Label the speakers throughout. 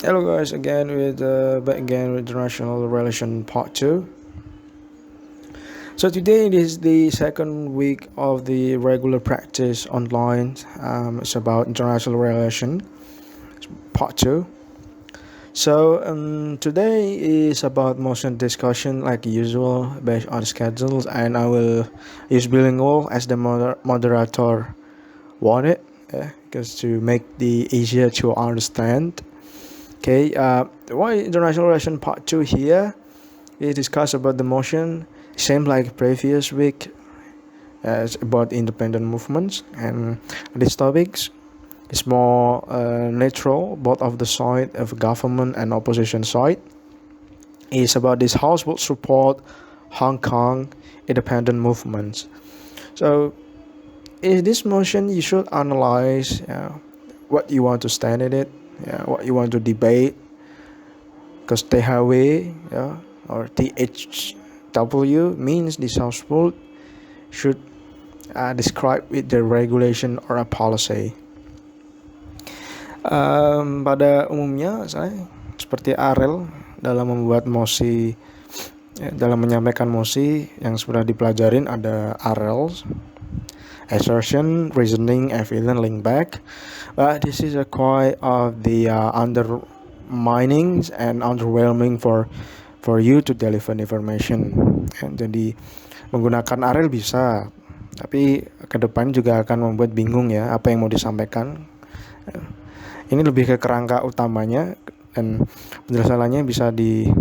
Speaker 1: Hello guys, again with back again with international relation part two. So today it is the second week of the regular practice online. It's about international relation part two. So today is about motion discussion like usual based on schedules, and I will use bilingual as the moderator wanted, because to make the easier to understand. Okay, why international relation part two here? We discuss about the motion, same like previous week, as about independent movements, and these topics is more neutral, both of the side of government and opposition side. Is about this House will support Hong Kong independent movements. So, in this motion, you should analyze what you want to stand in it, what you want to debate, because THW, or THW means this household should describe with the regulation or a policy. Pada umumnya saya seperti Arel dalam membuat mosi, dalam menyampaikan mosi yang sudah dipelajarin ada Arel, assertion, reasoning, evidence, link back. But this is a quite of the undermining and underwhelming for you to deliver information. Jadi menggunakan Arel bisa, tapi ke depan juga akan membuat bingung ya apa yang mau disampaikan. Ini lebih ke kerangka utamanya, dan penjelasannya bisa dijelaskan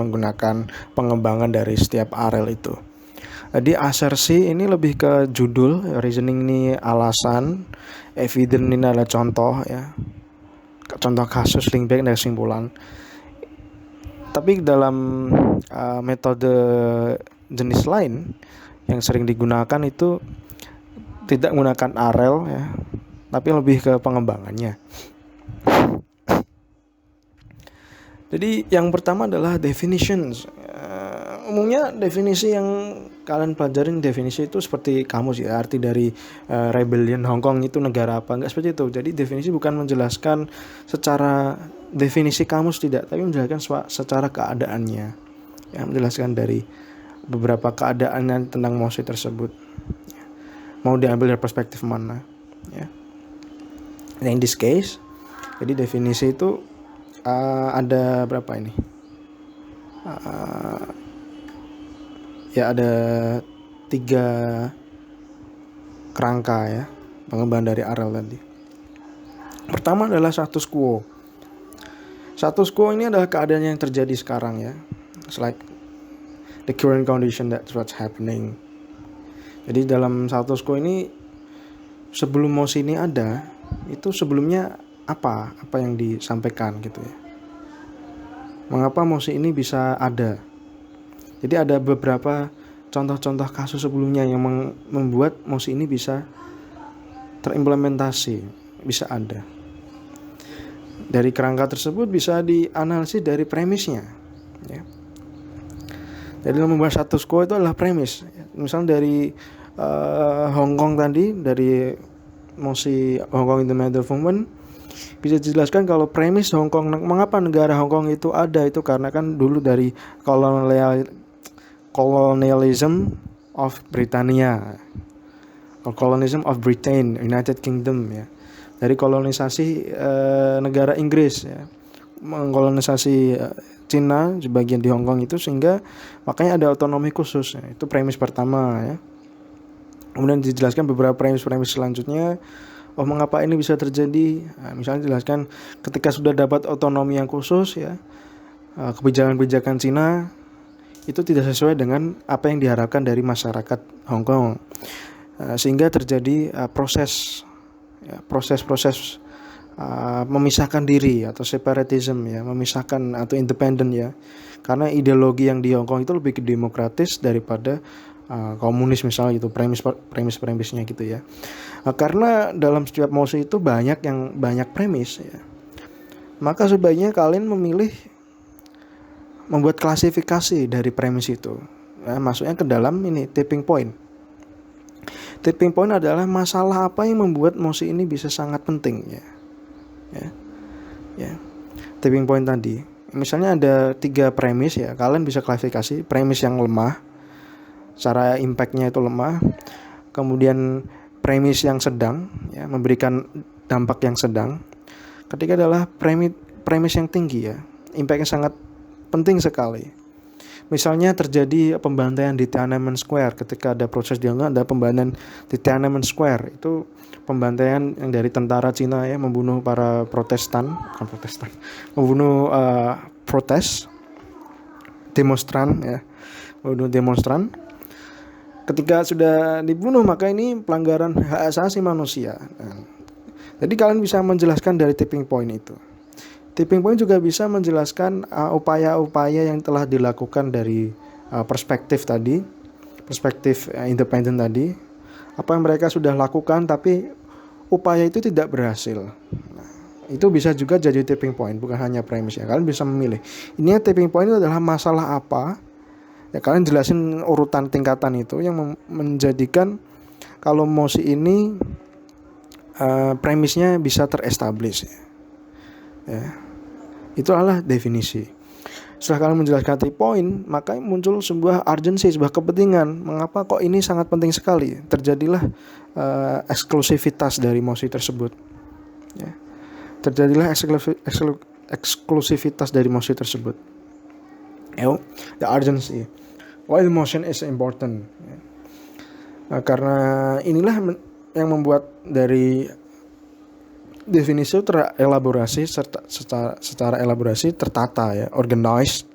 Speaker 1: menggunakan pengembangan dari setiap Arel itu. Jadi asersi ini lebih ke judul, reasoning ini alasan, evidence ini adalah contoh ya, contoh kasus, link back dan kesimpulan. Tapi dalam metode jenis lain yang sering digunakan itu tidak menggunakan Arel ya, tapi lebih ke pengembangannya. Jadi yang pertama adalah definitions. Umumnya definisi yang kalian pelajarin definisi itu seperti kamus ya, arti dari rebellion Hong Kong itu negara apa, enggak seperti itu. Jadi definisi bukan menjelaskan secara definisi kamus, tidak, tapi menjelaskan secara keadaannya ya, menjelaskan dari beberapa keadaan tentang mosi tersebut, mau diambil dari perspektif mana ya. Nah, in this case, jadi definisi itu ada berapa ini? Ya ada 3 kerangka ya pengembangan dari Arel tadi. Pertama adalah status quo. Status quo ini adalah keadaan yang terjadi sekarang ya. It's like the current condition, that's what's happening. Jadi dalam status quo ini, sebelum mosi ini ada, itu sebelumnya apa yang disampaikan gitu ya. Mengapa mosi ini bisa ada? Jadi ada beberapa contoh-contoh kasus sebelumnya yang membuat mosi ini bisa terimplementasi, bisa ada. Dari kerangka tersebut bisa dianalisis dari premisnya ya. Jadi membahas status quo itu adalah premis. Misalnya dari Hong Kong tadi, dari mosi Hong Kong Independent Movement, bisa dijelaskan kalau premis Hong Kong, mengapa negara Hong Kong itu ada, itu karena kan dulu dari colonialism of Britannia, or colonialism of Britain, United Kingdom ya, dari kolonisasi negara Inggris ya, mengkolonisasi Cina sebagian di Hong Kong itu, sehingga makanya ada otonomi khusus ya. Itu premis pertama ya. Kemudian dijelaskan beberapa premis-premis selanjutnya. Oh, mengapa ini bisa terjadi? Nah, misalnya dijelaskan ketika sudah dapat otonomi yang khusus ya, kebijakan-kebijakan Cina itu tidak sesuai dengan apa yang diharapkan dari masyarakat Hong Kong, sehingga terjadi proses memisahkan diri atau separatism ya, memisahkan atau independen ya, karena ideologi yang di Hong Kong itu lebih demokratis daripada komunis misalnya gitu, premisnya gitu ya. Karena dalam setiap mosi itu banyak premis ya, maka sebaiknya kalian memilih membuat klasifikasi dari premis itu ya, masuknya ke dalam ini tipping point. Tipping point adalah masalah apa yang membuat mosi ini bisa sangat penting ya. ya. Tipping point tadi, misalnya ada 3 premis ya, kalian bisa klasifikasi premis yang lemah, secara impactnya itu lemah, kemudian premis yang sedang ya, memberikan dampak yang sedang. Ketiga adalah premis yang tinggi ya, impactnya sangat penting sekali. Misalnya terjadi pembantaian di Tiananmen Square, ketika ada proses dianggap ada pembantaian di Tiananmen Square, itu pembantaian yang dari tentara Cina ya, membunuh para membunuh demonstran ya, membunuh demonstran. Ketika sudah dibunuh, maka ini pelanggaran hak asasi manusia. Jadi kalian bisa menjelaskan dari tipping point itu. Tipping point juga bisa menjelaskan upaya-upaya yang telah dilakukan dari perspektif independen tadi, apa yang mereka sudah lakukan tapi upaya itu tidak berhasil. Nah, itu bisa juga jadi tipping point, bukan hanya premis ya. Kalian bisa memilih. Ini tipping point itu adalah masalah apa? Ya, kalian jelasin urutan tingkatan itu yang menjadikan kalau mosi ini premisnya bisa terestablish ya. Itu adalah definisi. Setelah kalian menjelaskan tipping point, maka muncul sebuah urgency, sebuah kepentingan. Mengapa kok ini sangat penting sekali? Terjadilah eksklusivitas dari mosi tersebut. Ya. Terjadilah eksklusivitas dari mosi tersebut. The urgency. Why the motion is important? Ya. Nah, karena inilah yang membuat dari definisi itu terelaborasi secara elaborasi, tertata ya, organized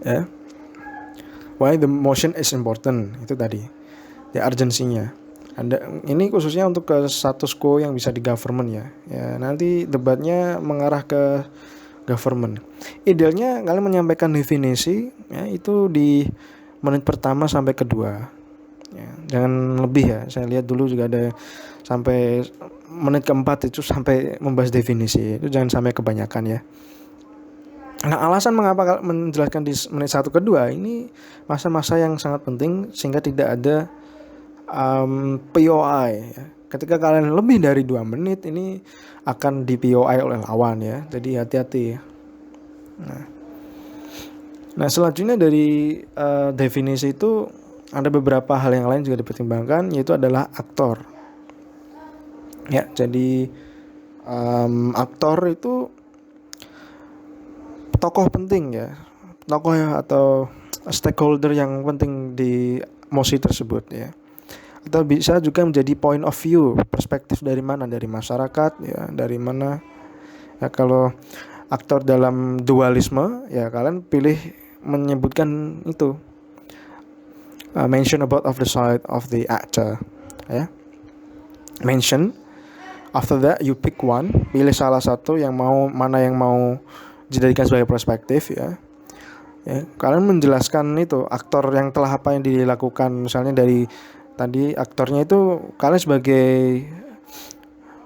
Speaker 1: ya. Why the motion is important, itu tadi ya, urgensinya. Ini khususnya untuk ke status quo yang bisa di government ya. Ya, nanti debatnya mengarah ke government. Idealnya kalian menyampaikan definisi ya, itu di menit pertama sampai kedua ya, jangan lebih ya. Saya lihat dulu juga ada sampai menit keempat itu sampai membahas definisi, itu jangan sampai kebanyakan ya. Nah, alasan mengapa menjelaskan di menit 1 ke 2 ini masa-masa yang sangat penting, sehingga tidak ada POI ya. Ketika kalian lebih dari 2 menit ini akan di POI oleh lawan ya, jadi hati-hati ya. Nah selanjutnya dari definisi itu ada beberapa hal yang lain juga dipertimbangkan, yaitu adalah aktor. Ya, jadi aktor itu tokoh penting ya, tokoh ya, atau stakeholder yang penting di mosi tersebut ya. Atau bisa juga menjadi point of view, perspektif dari mana, dari masyarakat ya, dari mana ya. Kalau aktor dalam dualisme ya, kalian pilih menyebutkan itu mention about of the side of the actor ya, mention. After that you pick one, pilih salah satu yang mana yang mau dijadikan sebagai perspektif ya. Ya, kalian menjelaskan itu aktor yang telah apa yang dilakukan, misalnya dari tadi aktornya itu kalian sebagai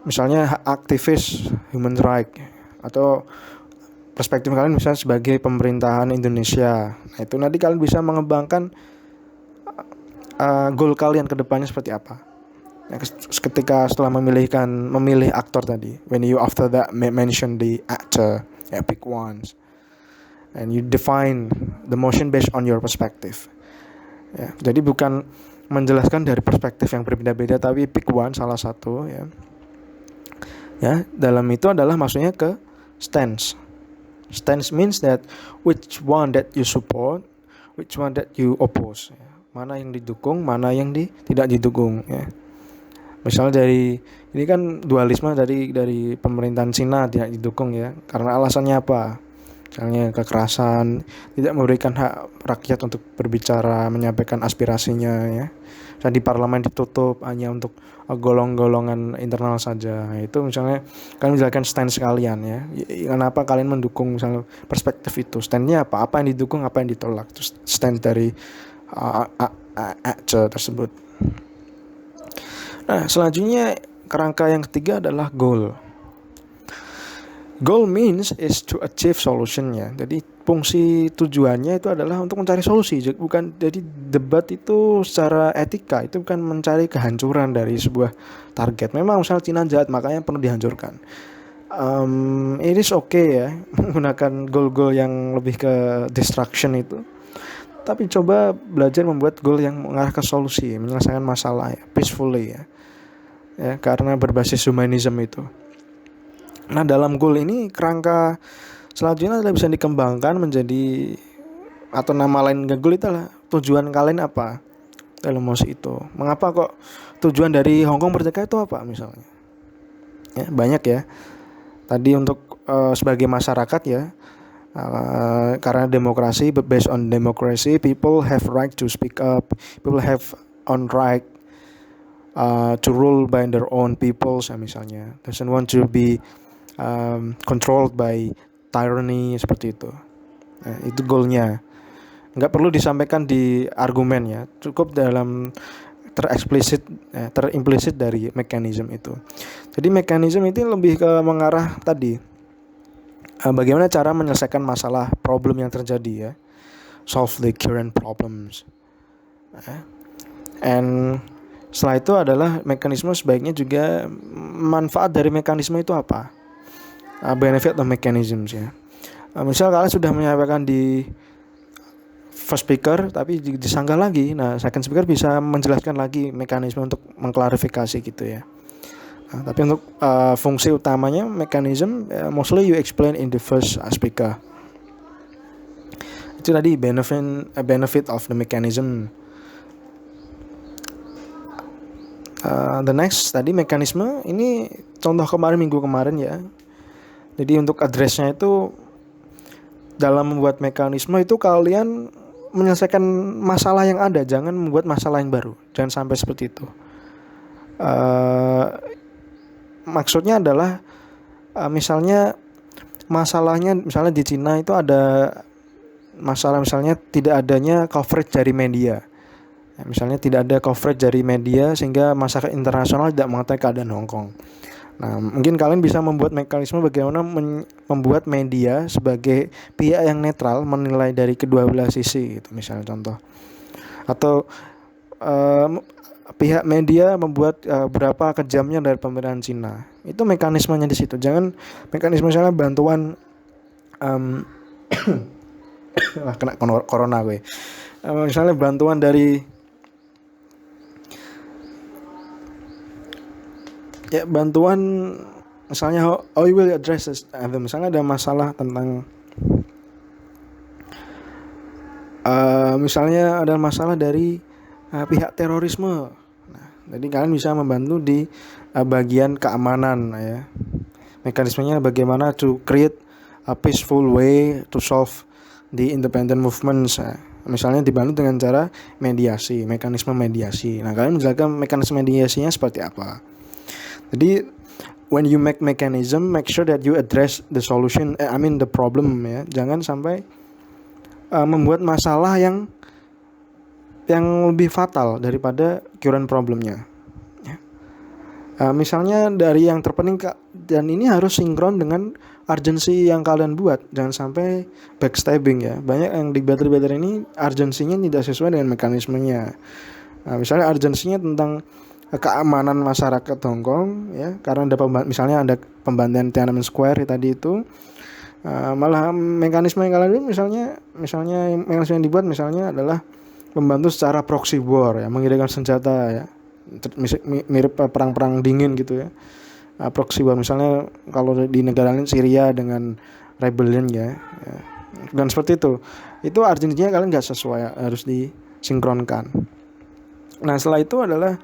Speaker 1: misalnya aktivis human right, atau perspektif kalian misalnya sebagai pemerintahan Indonesia. Nah, itu nanti kalian bisa mengembangkan goal kalian ke depannya seperti apa. Ketika setelah memilih aktor tadi, when you after that mention the actor, pick ones, and you define the motion based on your perspective. Ya, jadi bukan menjelaskan dari perspektif yang berbeda-beda, tapi pick one, salah satu ya. Ya, dalam itu adalah maksudnya ke stance. Stance means that which one that you support, which one that you oppose. Ya. Mana yang didukung, mana yang tidak didukung ya. Misalnya dari ini kan dualisme dari pemerintahan Cina tidak didukung ya, karena alasannya apa? Misalnya kekerasan, tidak memberikan hak rakyat untuk berbicara, menyampaikan aspirasinya ya. Misalnya di parlemen ditutup hanya untuk golongan internal saja. Itu misalnya kalian menjelaskan stance kalian ya. Kenapa kalian mendukung misalnya perspektif itu? Stand-nya apa? Apa yang didukung, apa yang ditolak? Terus stand dari actor tersebut. Nah, selanjutnya kerangka yang ketiga adalah goal. Goal means is to achieve solution ya. Jadi fungsi tujuannya itu adalah untuk mencari solusi, bukan. Jadi debat itu secara etika itu bukan mencari kehancuran dari sebuah target. Memang misalnya Cina jahat makanya perlu dihancurkan. It is okay ya menggunakan goal-goal yang lebih ke distraction itu. Tapi coba belajar membuat goal yang mengarah ke solusi, menyelesaikan masalah ya, peacefully ya. Ya, karena berbasis humanism itu. Nah, dalam goal ini kerangka selanjutnya adalah bisa dikembangkan menjadi, atau nama lain goal itu adalah tujuan kalian apa dalam mosi itu. Mengapa kok tujuan dari Hong Kong Merdeka itu apa misalnya? Ya, banyak ya. Tadi untuk sebagai masyarakat ya, karena demokrasi, based on democracy, people have right to speak up, people have on right to rule by their own peoples misalnya, doesn't want to be controlled by tyranny seperti itu. Itu goalnya. Nggak perlu disampaikan di argumen ya, cukup dalam terimplisit dari mekanisme itu. Jadi mekanisme itu lebih ke mengarah tadi bagaimana cara menyelesaikan masalah problem yang terjadi ya, solve the current problems. And setelah itu adalah mekanisme sebaiknya juga manfaat dari mekanisme itu apa, benefit of mechanisms ya. Misal kalian sudah menyampaikan di first speaker tapi disanggah lagi, nah second speaker bisa menjelaskan lagi mekanisme untuk mengklarifikasi gitu ya. Tapi untuk fungsi utamanya mekanisme mostly you explain in the first speaker. Itu tadi benefit of the mechanism. The next tadi mekanisme ini contoh minggu kemarin ya. Jadi untuk addressnya itu dalam membuat mekanisme itu kalian menyelesaikan masalah yang ada, jangan membuat masalah yang baru, jangan sampai seperti itu. Maksudnya adalah misalnya masalahnya misalnya di Cina itu ada masalah misalnya tidak adanya coverage dari media. Misalnya tidak ada coverage dari media sehingga masyarakat internasional tidak mengetahui keadaan Hong Kong. Nah, mungkin kalian bisa membuat mekanisme bagaimana membuat media sebagai pihak yang netral menilai dari kedua belah sisi gitu, misalnya contoh. Atau pihak media membuat berapa kejamnya dari pemerintahan Cina. Itu mekanismenya di situ. Jangan mekanisme misalnya bantuan kena corona gue. Misalnya bantuan dari bantuan misalnya how you will address this. Misalnya ada masalah tentang misalnya ada masalah dari pihak terorisme. Nah, jadi kalian bisa membantu di bagian keamanan ya. Mekanismenya bagaimana to create a peaceful way to solve the independent movements. Misalnya dibantu dengan cara mediasi, mekanisme mediasi. Nah, kalian menjelaskan mekanisme mediasinya seperti apa. Jadi when you make mechanism, make sure that you address the solution, the problem ya. Jangan sampai membuat masalah yang lebih fatal daripada current problemnya. Ya. Misalnya dari yang terpenting dan ini harus sinkron dengan urgency yang kalian buat. Jangan sampai backstabbing ya. Banyak yang di battery ini urgensinya tidak sesuai dengan mekanismenya. Misalnya urgensinya tentang keamanan masyarakat Hong Kong ya, karena ada misalnya ada pembantaian Tiananmen Square tadi itu, malah mekanisme yang kalian misalnya mekanisme yang dibuat misalnya adalah membantu secara proxy war ya, mengirimkan senjata ya, mirip perang dingin gitu ya. Proxy war misalnya kalau di negara lain Syria dengan rebellion ya. Dan seperti itu artinya kalian nggak sesuai, harus disinkronkan. Nah setelah itu adalah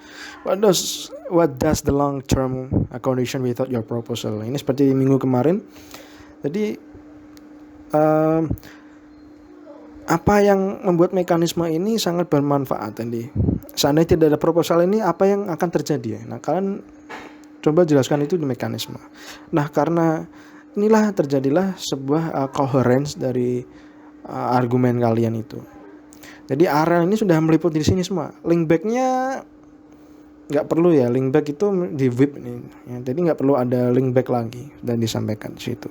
Speaker 1: what does the long term condition without your proposal. Ini seperti minggu kemarin. Jadi apa yang membuat mekanisme ini sangat bermanfaat tadi. Seandainya tidak ada proposal ini, apa yang akan terjadi? Nah kalian coba jelaskan itu di mekanisme. Nah karena inilah terjadilah sebuah coherence dari argumen kalian itu. Jadi area ini sudah meliputi di sini semua. Link back-nya nggak perlu ya. Link back itu di VIP nih. Ya, jadi nggak perlu ada link back lagi dan disampaikan di situ.